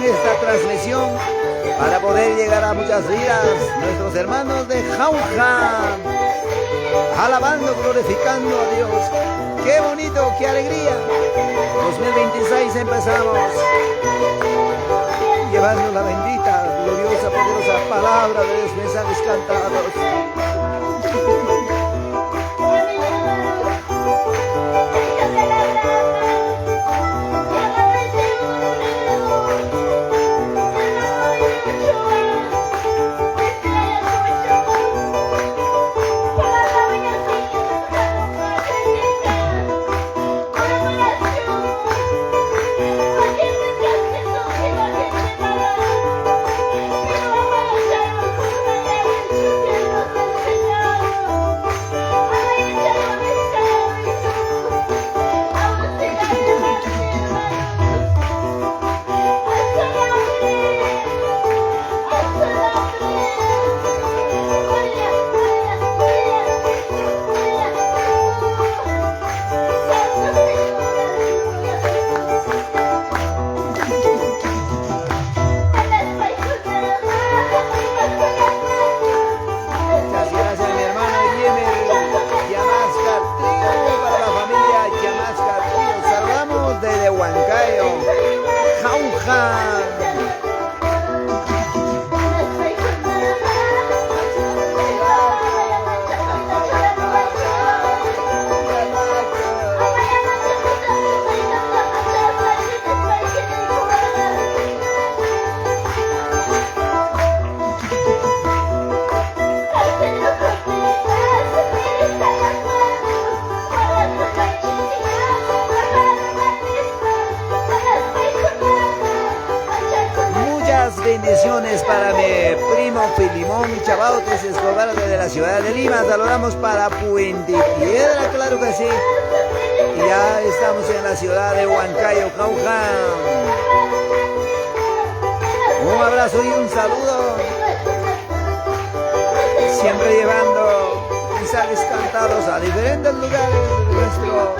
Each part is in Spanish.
en esta transmisión para poder llegar a muchas vidas. Nuestros hermanos de Jauja, alabando, glorificando a Dios. ¡Qué bonito, qué alegría! 2026 empezamos, llevando la bendita, gloriosa, poderosa palabra de Dios, mensajes cantados. Bendiciones para mi primo Filimón Chabautes Escobar desde la ciudad de Lima. Saludamos para Puente Piedra, claro que sí. Y ya estamos en la ciudad de Huancayo, Jauja. Un abrazo y un saludo. Siempre llevando mensajes cantados a diferentes lugares de nuestro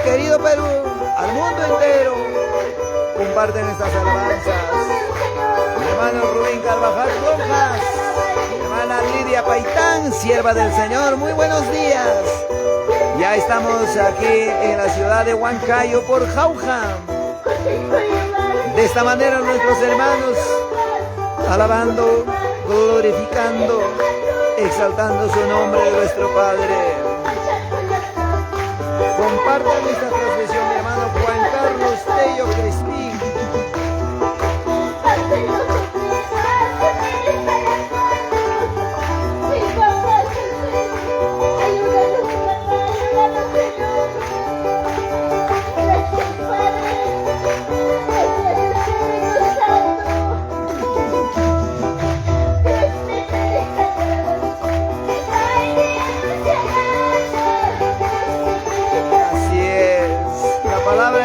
querido Perú, al mundo entero. Comparten estas alabanzas. Mi hermano Rubén Carvajal Rojas, mi hermana Lidia Paitán, sierva del Señor, muy buenos días. Ya estamos aquí en la ciudad de Huancayo por Jauja. De esta manera nuestros hermanos alabando, glorificando, exaltando su nombre de nuestro Padre. Compartan esta transmisión, mi hermano Juan Carlos Tello Crispín.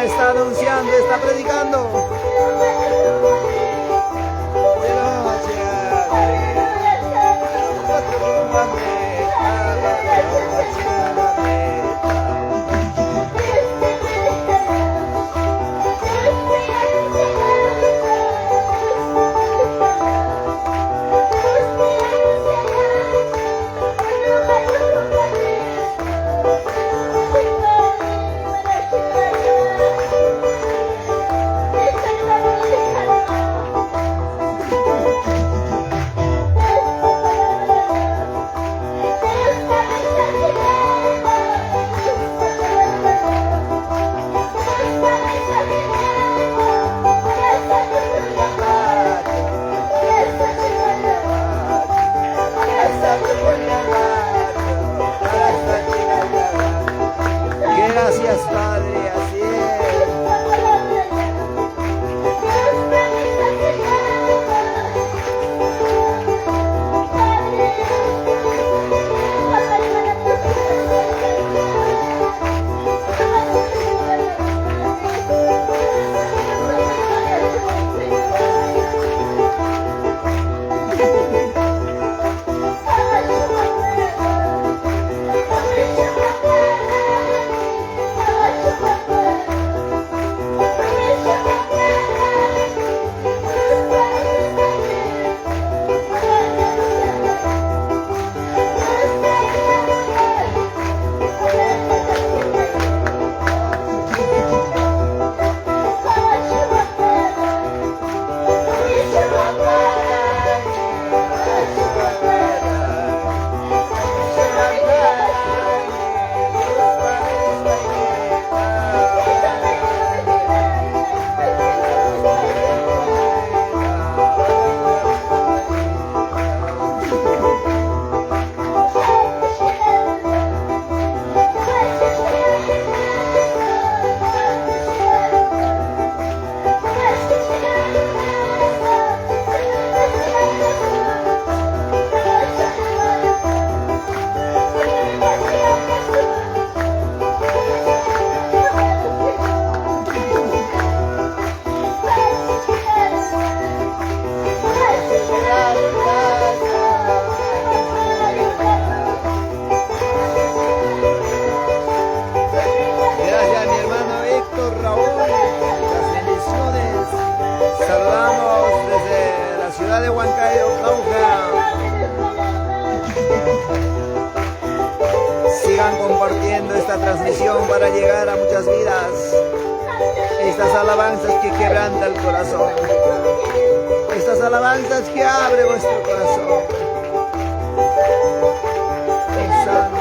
Está anunciando, está predicando. van compartiendo esta transmisión para llegar a muchas vidas. Estas alabanzas que quebrantan el corazón. Estas alabanzas que abren vuestro corazón. Oh, Santo.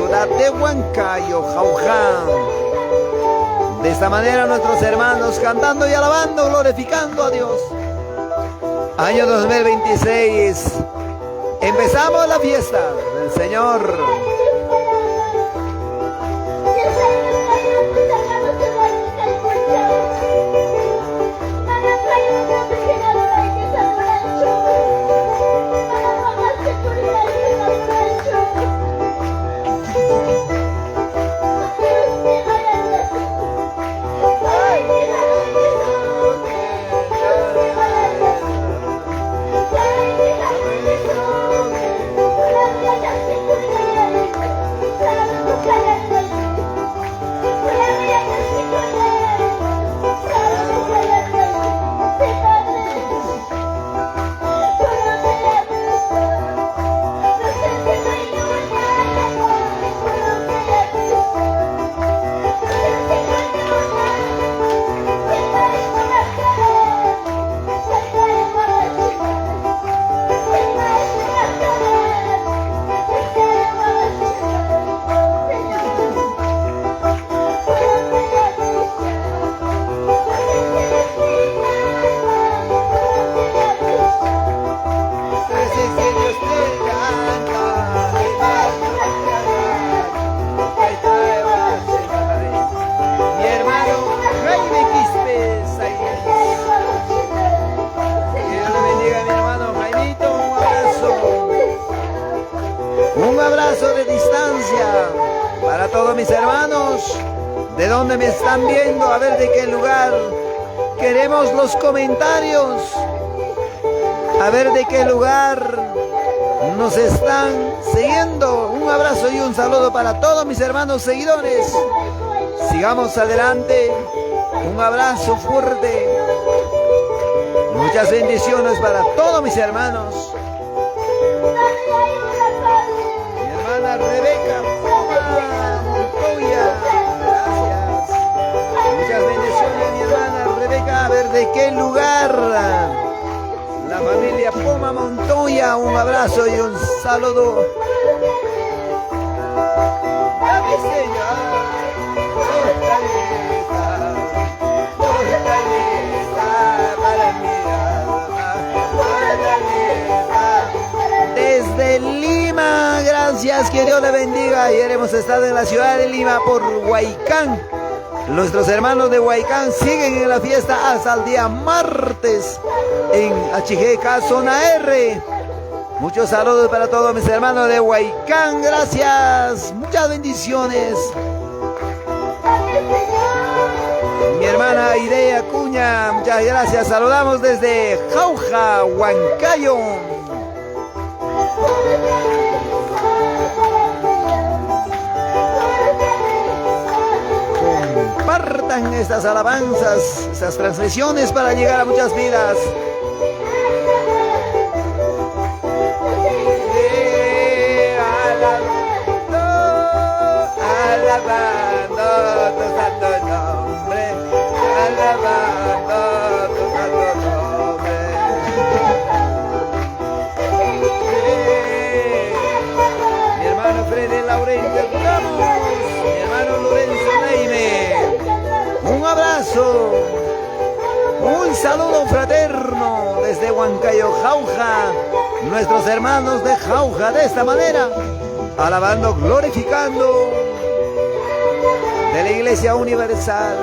De Huancayo, Jauja. De esta manera nuestros hermanos cantando y alabando, glorificando a Dios. Año 2026. Empezamos la fiesta del Señor. distancia. Para todos mis hermanos, de donde me están viendo, a ver de qué lugar. Queremos los comentarios. A ver de qué lugar nos están siguiendo. Un abrazo y un saludo para todos mis hermanos seguidores. Sigamos adelante. Un abrazo fuerte. Muchas bendiciones para todos mis hermanos. Mi hermana Rebeca Montoya. Gracias. Muchas bendiciones, mi hermana Rebeca. A ver de qué lugar. La familia Poma Montoya, un abrazo y un saludo. Desde Lima, gracias, que Dios le bendiga. Ayer hemos estado en la ciudad de Lima por Huaycán. Nuestros hermanos de Huaycán siguen en la fiesta hasta el día martes en HGK Zona R. Muchos saludos para todos mis hermanos de Huaycán, gracias, muchas bendiciones. Mi hermana Idea Acuña, muchas gracias, saludamos desde Jauja, Huancayo. Compartan estas alabanzas, estas transmisiones para llegar a muchas vidas. Alabando tu santo nombre, alabando tu santo nombre. Mi hermano Freddy Laurente Ramos, mi hermano Lorenzo Neime, un abrazo, un saludo fraterno desde Huancayo, Jauja, nuestros hermanos de Jauja, de esta manera, alabando, glorificando de la Iglesia Universal.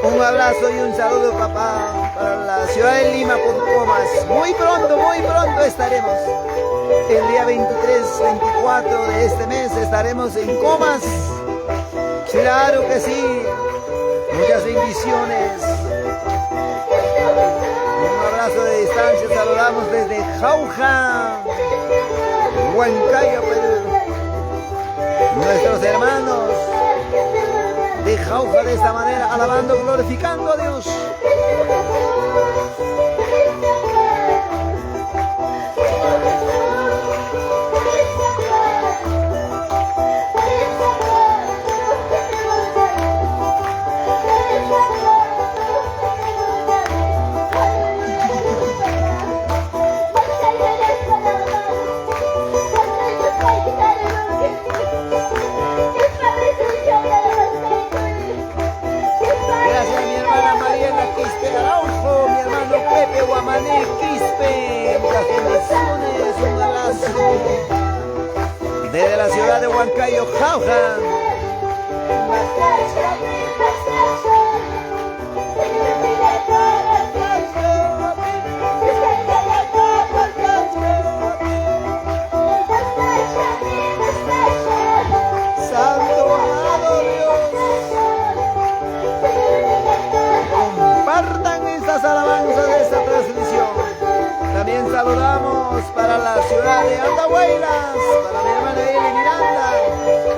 Un abrazo y un saludo, papá, para la ciudad de Lima por Comas. Muy pronto estaremos. El día 23, 24 de este mes estaremos en Comas. Claro que sí. Muchas bendiciones. Un abrazo de distancia. Saludamos desde Jauja, Huancayo, Perú. Nuestros hermanos jauja de esta manera, alabando, glorificando a Dios. Un abrazo desde la ciudad de Huancayo, Jauja. Santo, amado Dios. Compartan estas alabanzas de esta transmisión. También saludamos para la ciudad de Andahuaylas, para mi hermana Eli Miranda,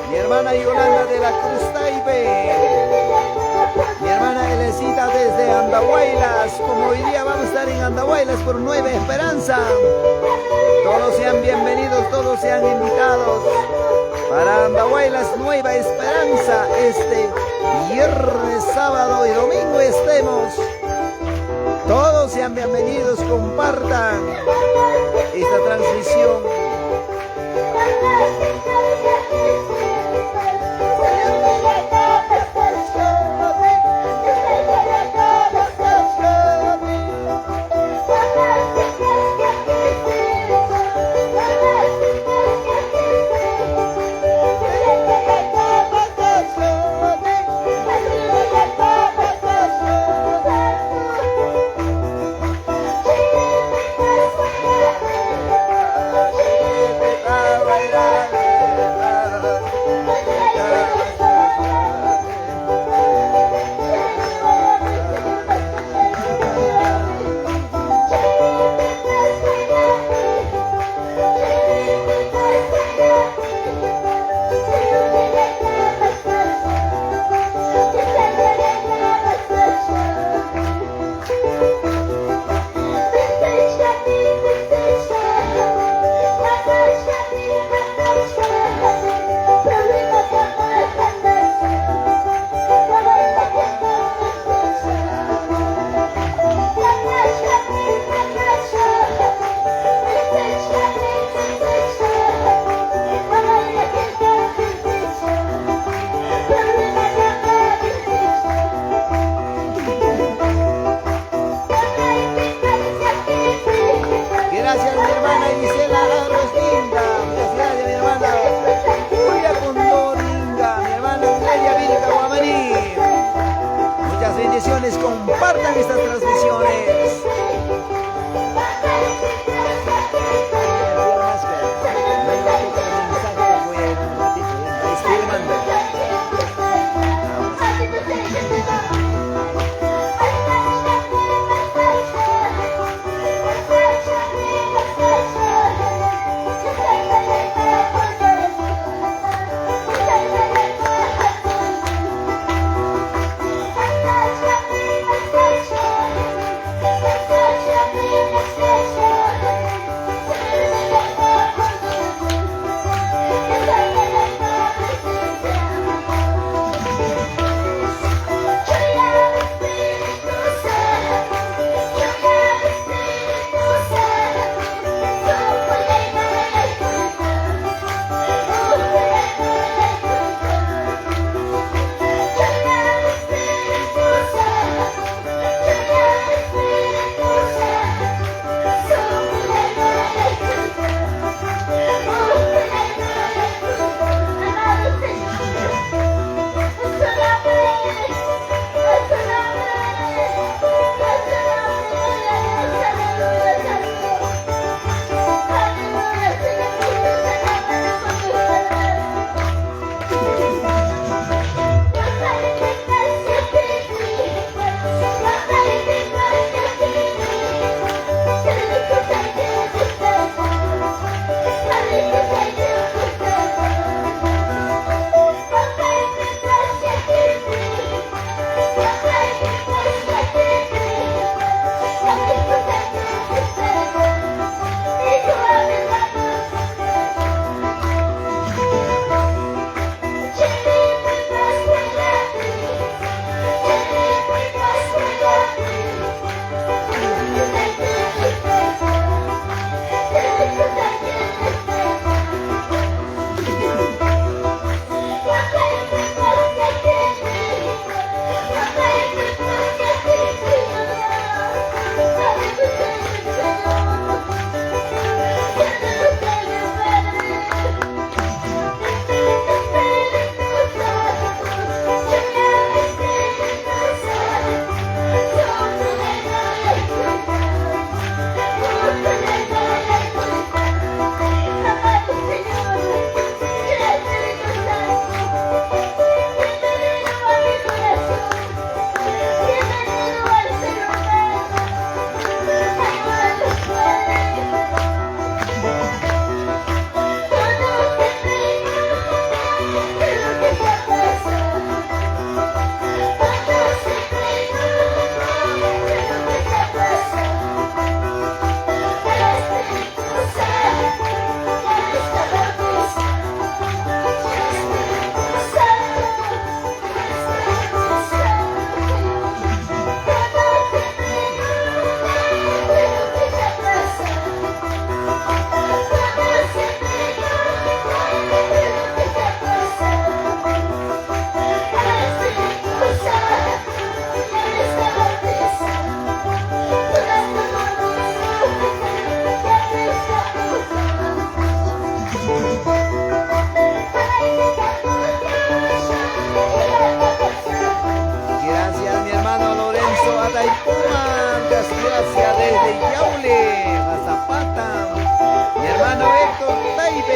mi hermana Yolanda de la Cruz Taipe, mi hermana Elecita desde Andahuaylas. Como hoy día vamos a estar en Andahuaylas por Nueva Esperanza, todos sean bienvenidos, todos sean invitados para Andahuaylas Nueva Esperanza. Este viernes, sábado y domingo estemos. Todos sean bienvenidos, compartan esta transmisión. Compartan estas transmisiones.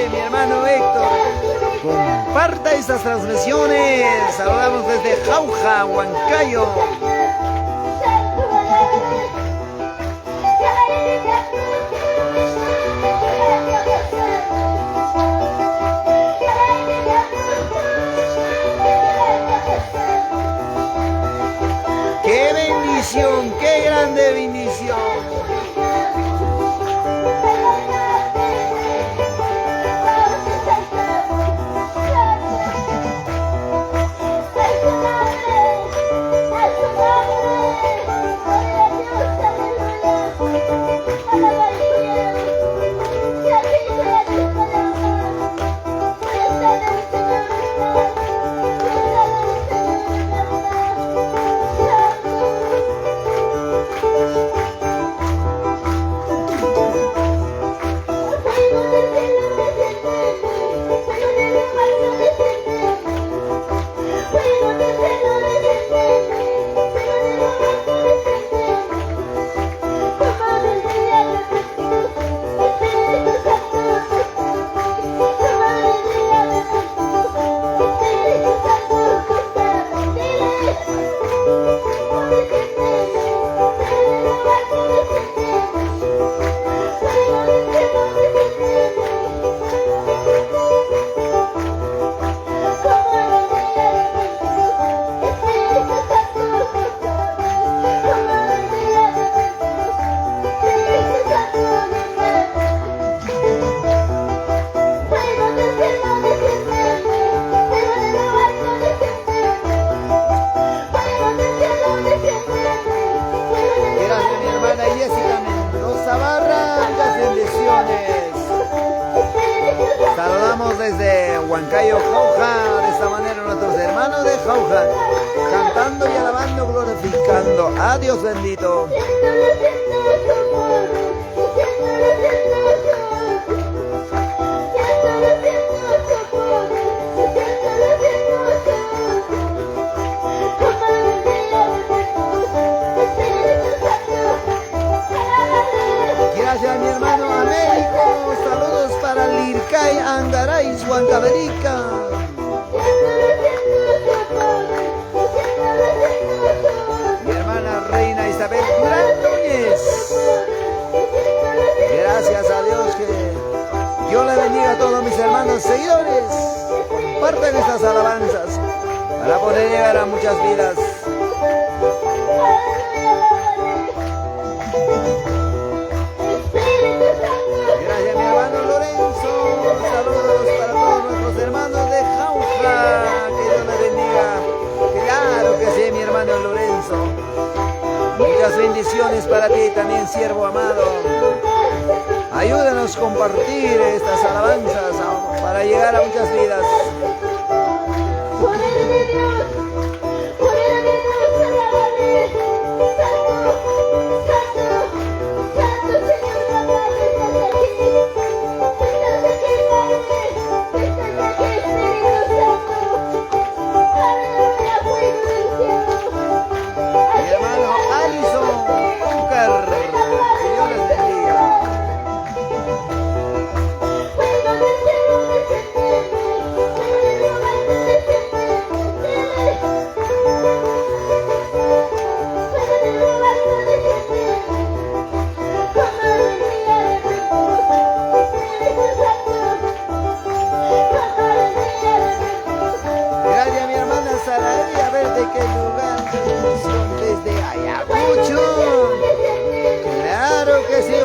que mi hermano Héctor comparta estas transmisiones. Saludamos desde Jauja, Huancayo. ¡Qué bendición! ¡Qué grande bendición! Saludamos desde Huancayo, Jauja, de esta manera nuestros hermanos de Jauja, cantando y alabando, glorificando a Dios bendito. Gracias mi hermano Américo, saludos para Lircay, Angaray, Huancavelica. Mi hermana Reina Isabel Durán Núñez. Gracias a Dios, que Dios le bendiga a todos mis hermanos seguidores. Compartan estas alabanzas para poder llegar a muchas vidas. Gracias mi hermano Lorenzo, saludos para todos nuestros hermanos de Jauja, que Dios les bendiga. Claro que sí, mi hermano Lorenzo. Muchas bendiciones para ti también, siervo amado. Ayúdanos a compartir estas alabanzas para llegar a muchas vidas.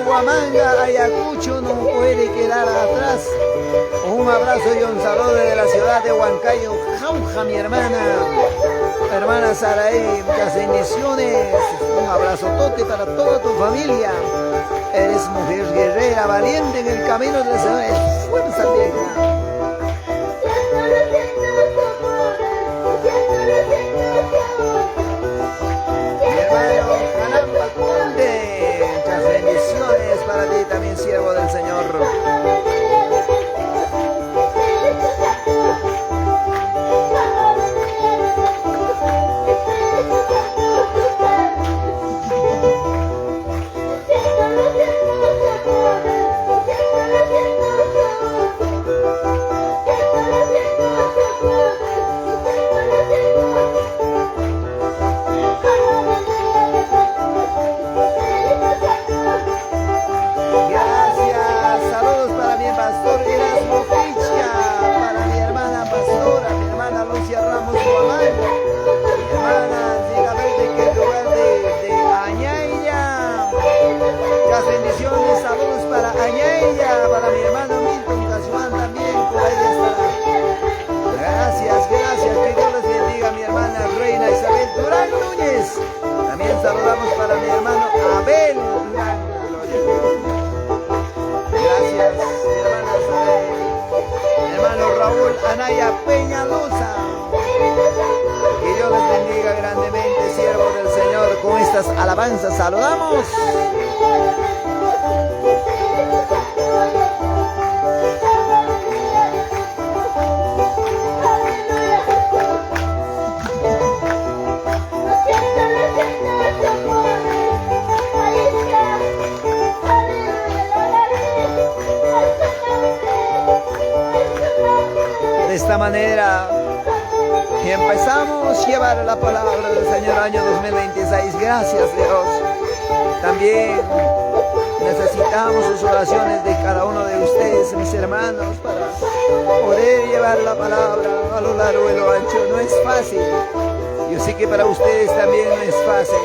Huamanga, Ayacucho no puede quedar atrás. Un abrazo y un saludo desde la ciudad de Huancayo, Jauja, mi hermana Saraí, muchas bendiciones. Un abrazo tote para toda tu familia. Eres mujer guerrera, valiente en el camino del Señor. Es fuerza vieja. Mi hermano Canamba Conde, muchas bendiciones para ti también, siervo del Señor. Naya Peñalosa. Que Dios les bendiga grandemente, siervos del Señor. Con estas alabanzas saludamos. De esta manera y empezamos a llevar la palabra del Señor año 2026. Gracias, Dios. También necesitamos sus oraciones de cada uno de ustedes, mis hermanos, para poder llevar la palabra a lo largo y lo ancho. No es fácil. Yo sé que para ustedes también no es fácil,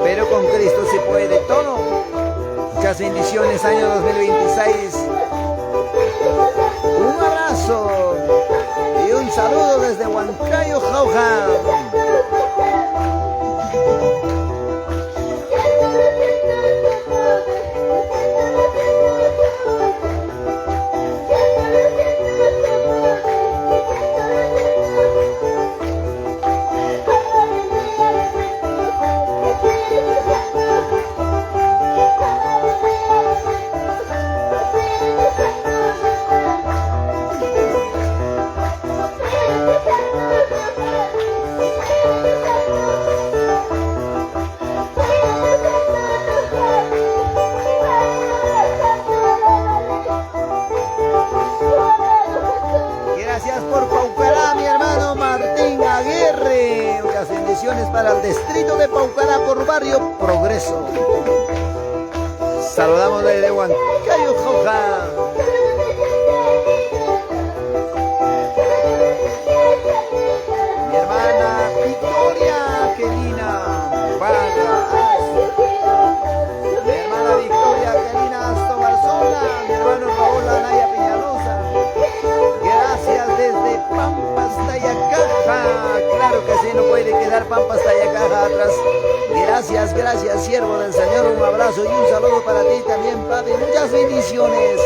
pero con Cristo se puede todo. Muchas bendiciones, año 2026. Un abrazo y un saludo desde Huancayo, Jauja. Gracias por Paucará, mi hermano Martín Aguirre. Muchas bendiciones para el distrito de Paucará por barrio Progreso. Saludamos desde Huancayo, Jauja. Mi hermana Victoria Kelina Vargas. Mi hermana Victoria Kelina Astobarzola. Mi hermano Raúl Anaya Peñalosa. Gracias desde Pampas, Tayacaja. Claro que sí, no puede quedar Pampas, Tayacaja atrás. Gracias, gracias, siervo del Señor. Un abrazo y un saludo para ti también, papi. Muchas bendiciones.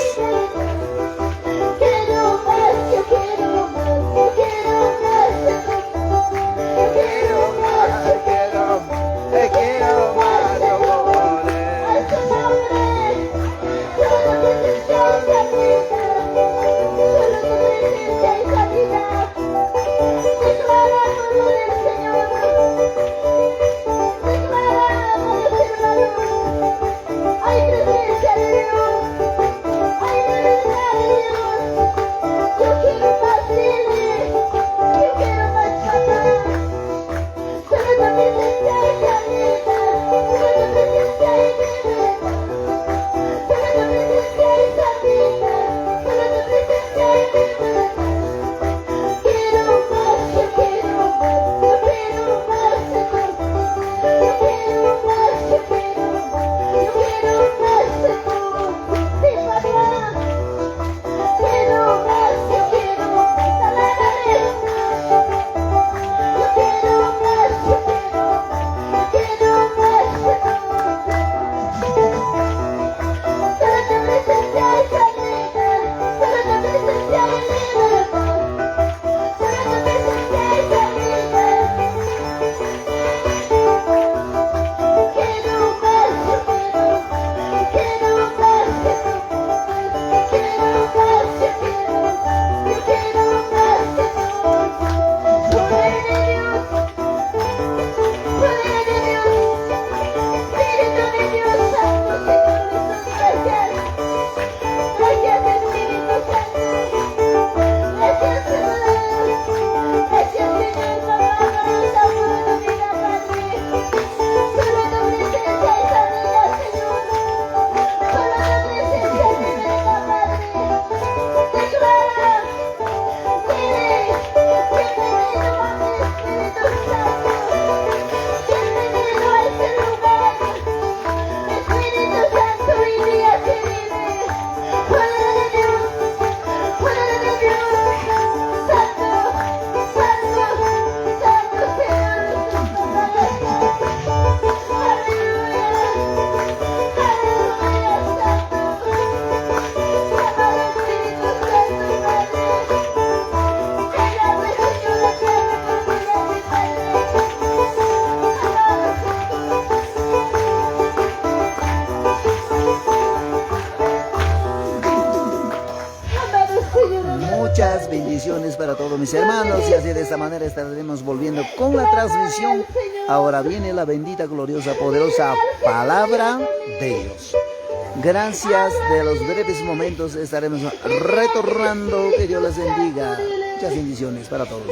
bendiciones para todos mis hermanos, y así de esta manera estaremos volviendo con la transmisión. Ahora viene la bendita, gloriosa, poderosa palabra de Dios. Gracias, de los breves momentos estaremos retornando. Que Dios les bendiga. Muchas bendiciones para todos.